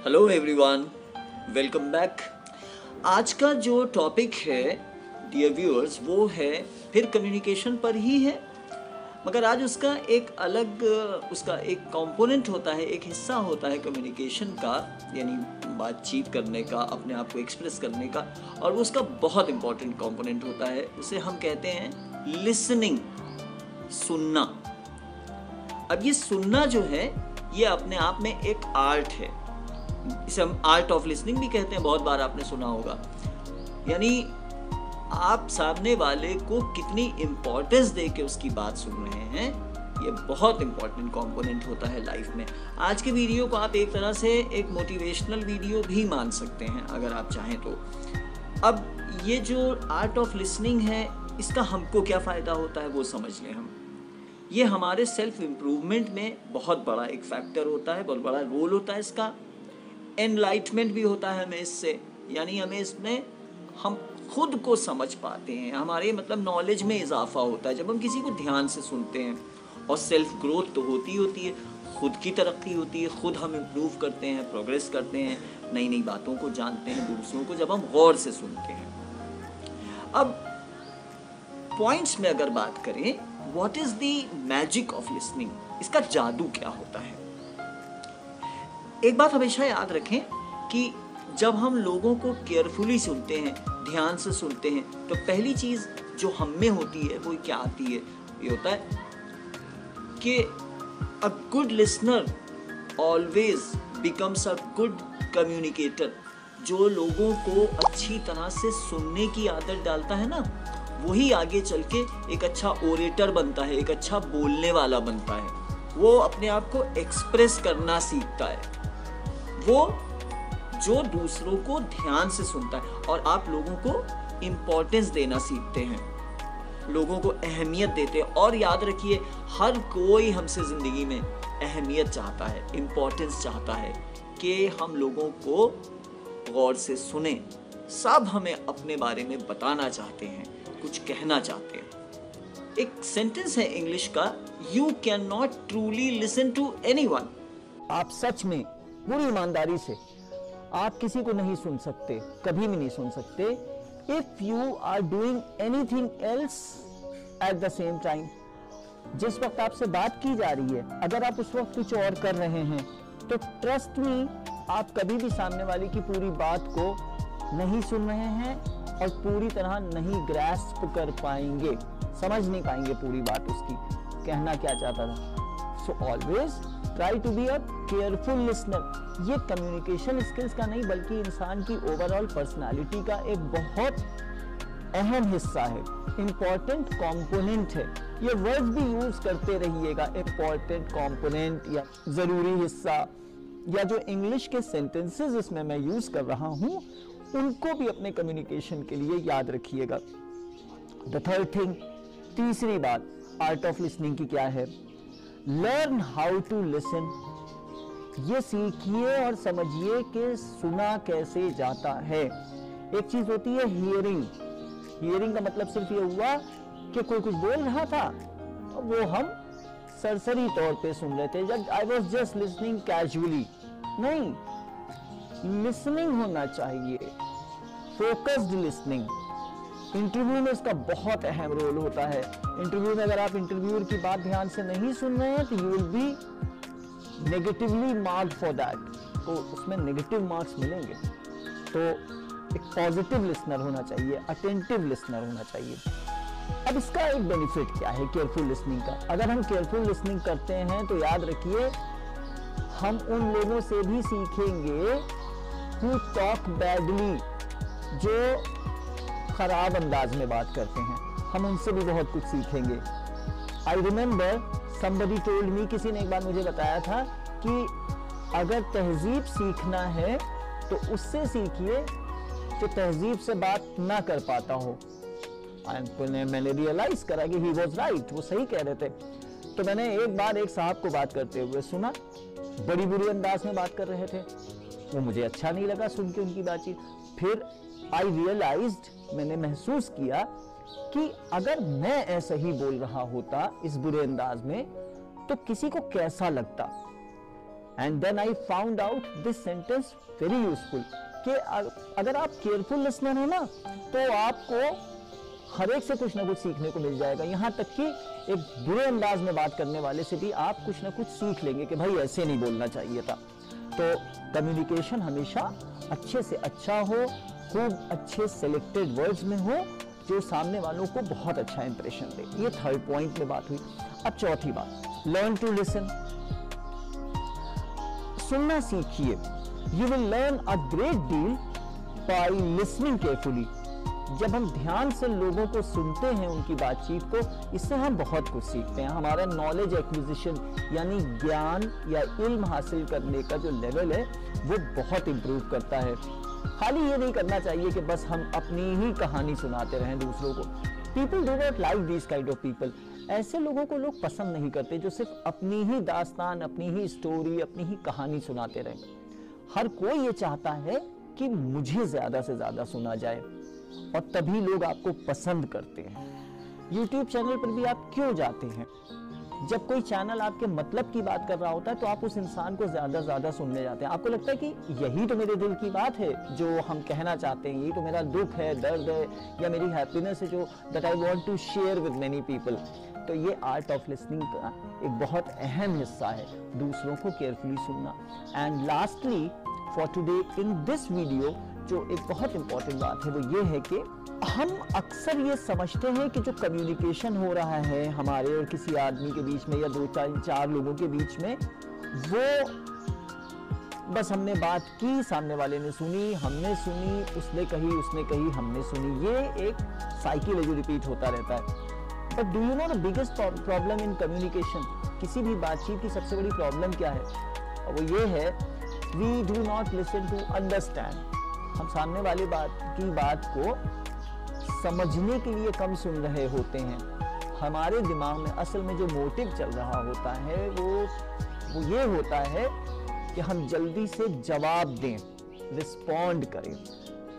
Hello everyone, welcome back. आज का जो टॉपिक है डियर व्यूअर्स वो है फिर कम्युनिकेशन पर ही है, मगर आज उसका एक अलग उसका एक कंपोनेंट होता है, एक हिस्सा होता है कम्युनिकेशन का, यानी बातचीत करने का, अपने आप को एक्सप्रेस करने का, और वो उसका बहुत इम्पोर्टेंट कंपोनेंट होता है। उसे हम कहते हैं लिसनिंग, सुनना। अब ये सुनना जो है ये अपने आप में एक आर्ट है। इसे हम आर्ट ऑफ लिसनिंग भी कहते हैं, बहुत बार आपने सुना होगा। यानी आप सामने वाले को कितनी इम्पोर्टेंस दे के उसकी बात सुन रहे हैं, ये बहुत इम्पोर्टेंट कंपोनेंट होता है लाइफ में। आज के वीडियो को आप एक तरह से एक मोटिवेशनल वीडियो भी मान सकते हैं अगर आप चाहें तो। अब ये जो आर्ट ऑफ लिसनिंग है, इसका हमको क्या फ़ायदा होता है वो समझ लें हम। ये हमारे सेल्फ इम्प्रूवमेंट में बहुत बड़ा एक फैक्टर होता है, बहुत बड़ा रोल होता है इसका। एनलाइटमेंट भी होता है हमें इससे, यानी हमें इसमें हम खुद को समझ पाते हैं, हमारे मतलब नॉलेज में इजाफा होता है जब हम किसी को ध्यान से सुनते हैं। और सेल्फ ग्रोथ तो होती है, खुद की तरक्की होती है, खुद हम इम्प्रूव करते हैं, प्रोग्रेस करते हैं, नई नई बातों को जानते हैं दूसरों को जब हम गौर से सुनते हैं। अब पॉइंट्स में अगर बात करें, what is the magic of listening, इसका जादू क्या होता है। एक बात हमेशा याद रखें कि जब हम लोगों को केयरफुली सुनते हैं, ध्यान से सुनते हैं, तो पहली चीज जो हम में होती है वो क्या आती है, ये होता है कि a good listener always becomes a good communicator. जो लोगों को अच्छी तरह से सुनने की आदत डालता है ना, वही आगे चल के एक अच्छा ओरेटर बनता है, एक अच्छा बोलने वाला बनता है। वो अपने आप को एक्सप्रेस करना सीखता है, वो जो दूसरों को ध्यान से सुनता है। और आप लोगों को इम्पोर्टेंस देना सीखते हैं, लोगों को अहमियत देते हैं। और याद रखिए, हर कोई हमसे ज़िंदगी में अहमियत चाहता है, इम्पोर्टेंस चाहता है कि हम लोगों को गौर से सुने। सब हमें अपने बारे में बताना चाहते हैं, कुछ कहना चाहते हैं। एक सेंटेंस है इंग्लिश का, you can not truly listen to anyone. आप सच में पूरी ईमानदारी से आप किसी को नहीं सुन सकते, कभी भी नहीं सुन सकते, if you are doing anything else at the same time. जिस वक्त आपसे बात की जा रही है, अगर आप उस वक्त कुछ और कर रहे हैं, तो ट्रस्ट मी, आप कभी भी सामने वाले की पूरी बात को नहीं सुन रहे हैं और पूरी तरह नहीं ग्रैस्प कर पाएंगे, समझ नहीं पाएंगे पूरी बात उसकी, कहना क्या चाहता था। So always try to be a careful listener. ये कम्युनिकेशन स्किल्स का नहीं बल्कि इंसान की ओवरऑल पर्सनालिटी का एक बहुत अहम हिस्सा है, इंपॉर्टेंट कंपोनेंट है। ये वर्ड्स भी यूज करते रहिएगा, इंपॉर्टेंट कंपोनेंट या जरूरी हिस्सा, या जो इंग्लिश के सेंटेंसेस इसमें मैं यूज कर रहा हूं, उनको भी अपने कम्युनिकेशन के लिए याद रखिएगा। द थर्ड थिंग, तीसरी बात आर्ट ऑफ लिसनिंग की क्या है, लर्न हाउ टू लिसन। ये सीखिए और समझिए कि सुना कैसे जाता है। एक चीज होती है हियरिंग। हियरिंग का मतलब सिर्फ ये हुआ कि कोई कुछ बोल रहा था और वो हम सरसरी तौर पे सुन रहे थे, जब I was just listening casually. नहीं, लिसनिंग होना चाहिए, फोकस्ड लिसनिंग। इंटरव्यू में इसका बहुत अहम रोल होता है। इंटरव्यू में अगर आप इंटरव्यूअर की बात ध्यान से नहीं सुन रहे हैं तो you will be negatively marked for that, तो उसमें नेगेटिव मार्क्स मिलेंगे। तो एक पॉजिटिव लिसनर होना चाहिए, अटेंटिव लिसनर होना चाहिए। अब इसका एक बेनिफिट क्या है केयरफुल लिसनिंग का। अगर हम केयरफुल लिसनिंग करते हैं तो याद रखिए, हम उन लोगों से भी सीखेंगे हु टॉक बैडली, जो खराब अंदाज में बात करते हैं, हम उनसे भी बहुत कुछ सीखेंगे। I remember somebody told me, किसी ने एक बार मुझे बताया था कि अगर तहजीब सीखना है तो उससे सीखिए जो तहजीब से बात ना कर पाता हो। मैंने रियलाइज करा कि he was right, वो सही कह रहे थे। तो मैंने एक बार एक साहब को बात करते हुए सुना, बड़ी बुरी अंदाज में बात कर रहे थे, वो मुझे अच्छा नहीं लगा सुन के उनकी बातचीत। फिर आई रियलाइज्ड, मैंने महसूस किया कि अगर मैं ऐसा ही बोल रहा होता इस बुरे अंदाज में तो किसी को कैसा लगता। And then I found out this sentence very useful कि अगर आप केयरफुल लिसनर है ना तो आपको हर एक से कुछ ना कुछ सीखने को मिल जाएगा। यहाँ तक कि एक बुरे अंदाज में बात करने वाले से भी आप कुछ ना कुछ सीख लेंगे कि भाई ऐसे नहीं बोलना चाहिए था। तो कम्युनिकेशन हमेशा अच्छे से अच्छा हो, खूब अच्छे सिलेक्टेड वर्ड्स में हो जो सामने वालों को बहुत अच्छा इंप्रेशन दे। ये थर्ड पॉइंट में बात हुई। अब चौथी बात, लर्न टू लिसन। सुनना सीखिए। You will learn a great deal by listening carefully. जब हम ध्यान से लोगों को सुनते हैं, उनकी बातचीत को, इससे हम बहुत कुछ सीखते हैं। हमारा नॉलेज एक्विजिशन यानी ज्ञान या इल्म हासिल करने का जो लेवल है वो बहुत इंप्रूव करता है। खाली ये नहीं करना चाहिए कि बस हम अपनी ही कहानी सुनाते रहें दूसरों को। People do not like this kind of people. ऐसे लोगों को लोग पसंद नहीं करते जो सिर्फ अपनी ही दास्तान, अपनी ही स्टोरी, अपनी ही कहानी सुनाते रहें। हर कोई ये चाहता है कि मुझे ज्यादा से ज्यादा सुना जाए और तभी लोग आपको पसंद करते हैं। YouTube चैनल पर भी आप क्यों जाते हैं? जब कोई चैनल आपके मतलब की बात कर रहा होता है तो आप उस इंसान को ज्यादा सुनने जाते हैं। आपको लगता है कि यही तो मेरे दिल की बात है जो हम कहना चाहते हैं, यही तो मेरा दुख है, दर्द है या मेरी हैप्पीनेस है जो that I want to share with many people. तो ये आर्ट ऑफ लिसनिंग का एक बहुत अहम हिस्सा है, दूसरों को केयरफुली सुनना। And lastly for today in this video जो एक बहुत इंपॉर्टेंट बात है वो ये है कि हम अक्सर ये समझते हैं कि जो कम्युनिकेशन हो रहा है हमारे और किसी आदमी के बीच में या दो चार लोगों के बीच में, वो बस हमने बात की, सामने वाले ने सुनी, हमने सुनी, उसने कही, हमने सुनी। ये एक साइकिल है जो रिपीट होता रहता है। But do you know the biggest problem in communication? किसी भी बातचीत की सबसे बड़ी प्रॉब्लम क्या है? और वो ये है, we do not listen to understand. हम सामने वाली बात को समझने के लिए कम सुन रहे होते हैं। हमारे दिमाग में असल में जो मोटिव चल रहा होता है वो ये होता है कि हम जल्दी से जवाब दें, रिस्पॉन्ड करें।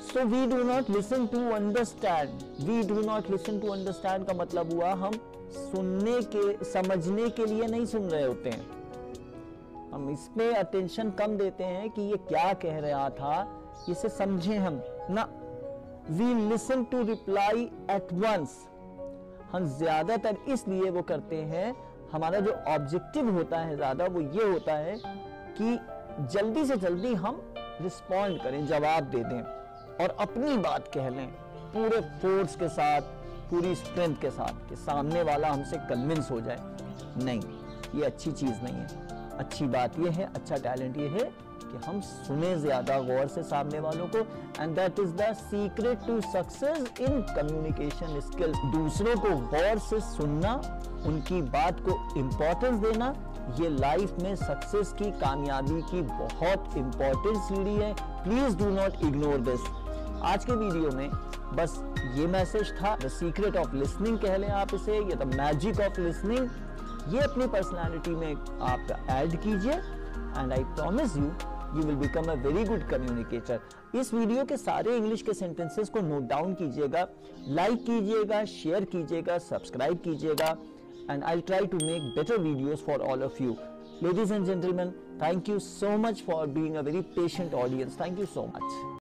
So we do not listen to understand. We do not listen to understand का मतलब हुआ हम समझने के लिए नहीं सुन रहे होते हैं। हम इसमें अटेंशन कम देते हैं कि ये क्या कह रहा था, इसे समझें हम ना। We listen to reply at once. हम ज्यादातर इसलिए वो करते हैं, हमारा जो ऑब्जेक्टिव होता है ज्यादा वो ये होता है कि जल्दी से जल्दी हम रिस्पॉन्ड करें, जवाब दे दें और अपनी बात कह लें पूरे फोर्स के साथ, पूरी स्ट्रेंथ के साथ कि सामने वाला हमसे कन्विंस हो जाए। नहीं, ये अच्छी चीज नहीं है। अच्छी बात ये है, अच्छा टैलेंट ये है कि हम सुने ज्यादा गौर से सामने वालों को। And that is the secret to success in communication skills. दूसरों को गौर से सुनना, उनकी बात को इंपॉर्टेंस देना, ये लाइफ में सक्सेस की, कामयाबी की बहुत इंपॉर्टेंट सीढ़ी है। Please do not ignore this. आज के वीडियो में बस ये मैसेज था। द सीक्रेट ऑफ लिसनिंग कह लें आप इसे, या द मैजिक ऑफ लिसनिंग। ये अपनी पर्सनालिटी में आप ऐड कीजिए and I promise you will become a very good communicator. इस वीडियो के सारे इंग्लिश के सेंटेंसेस को नोट डाउन कीजिएगा, लाइक कीजिएगा, शेयर कीजिएगा, सब्सक्राइब कीजिएगा and I try to make better videos for all of you. Ladies and gentlemen, thank you so much for being a very patient audience. Thank you so much.